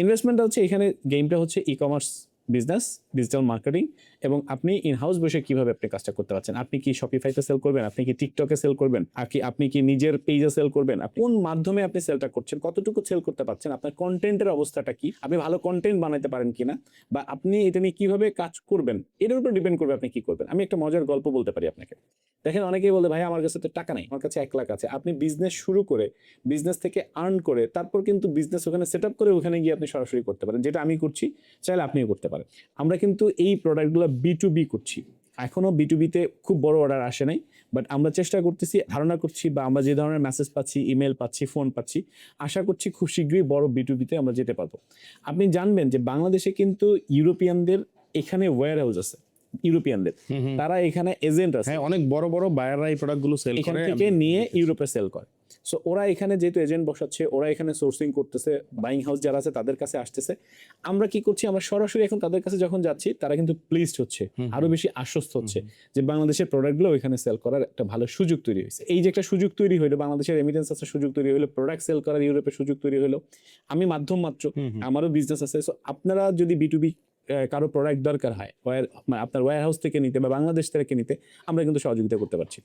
ইনভেস্টমেন্টটা হচ্ছে এখানে, গেমটা হচ্ছে e commerce business, digital marketing, এবং আপনি ইন হাউস বসে কিভাবে আপনি কাজটা করতে পারছেন। আপনি কি শপিফাইতে সেল করবেন, আপনি কি টিকটকে সেল করবেন, আপনি কি নিজের পেজে সেল করবেন, কোন মাধ্যমে আপনি সেলটা করছেন, কতটুকু সেল করতে পারছেন, আপনার কন্টেন্টের অবস্থাটা কি, আপনি ভালো কন্টেন্ট বানাতে পারেন কিনা, বা আপনি এটা নিয়ে কিভাবে কাজ করবেন, এটার উপর ডিপেন্ড করবে আপনি কি করবেন। আমি একটা মজার গল্প বলতে পারি আপনাকে। দেখেন, অনেকেই বলে ভাই আমার কাছে তো টাকা নাই, আমার কাছে 1 লাখ আছে। আপনি বিজনেস শুরু করে, বিজনেস থেকে আর্ন করে, তারপর কিন্তু বিজনেস ওখানে সেট আপ করে ওখানে গিয়ে আপনি সরাসরি করতে পারেন, যেটা আমি করছি, চাইলে আপনিও করতে পারেন। আমরা কিন্তু এই প্রোডাক্টগুলো B2B করছি, এখনো B2B-তে খুব বড় অর্ডার আসে নাই, বাট আমরা চেষ্টা করতেছি, ধারণা করছি, বা আমরা যে ধরনের মেসেজ পাচ্ছি, ইমেল পাচ্ছি, ফোন পাচ্ছি, আশা করছি খুব শীঘ্রই বড় B2B-তে আমরা যেতে পারবো। আপনি জানবেন যে বাংলাদেশে কিন্তু ইউরোপিয়ানদের এখানে ওয়্যার হাউস আছে, ইউরোপিয়ানদের, তারা এখানে এজেন্ট আছে, হ্যাঁ, অনেক বড় বড় বায়াররা এই প্রোডাক্টগুলো সেল এখান করে থেকে নিয়ে ইউরোপে সেল করে। সো ওরা এখানে যেহেতু এজেন্ট বসাচ্ছে, ওরা এখানে সোর্সিং করতেছে, বাইং হাউস যারা আছে তাদের কাছে আসতেছে। আমরা কি করছি, আমরা সরাসরি এখন তাদের কাছে যখন যাচ্ছি, তারা কিন্তু প্লিজড হচ্ছে, আরো বেশি আশ্বস্ত হচ্ছে যে বাংলাদেশের প্রোডাক্টগুলো ওইখানে সেল করার একটা ভালো সুযোগ তৈরি হয়েছে। এই যে একটা সুযোগ তৈরি হলো, বাংলাদেশের রেমিটেন্স আছে, সুযোগ তৈরি হলো, প্রোডাক্ট সেল করার ইউরোপের সুযোগ তৈরি হলো। আমি মাধ্যম মাত্র, আমারও বিজনেস আছে। সো আপনারা যদি B2B কারো প্রোডাক্ট দরকার হয়, আপনার ওয়্যার হাউস থেকে নিতে বা বাংলাদেশ থেকে নিতে, আমরা কিন্তু সহযোগিতা করতে পারছি।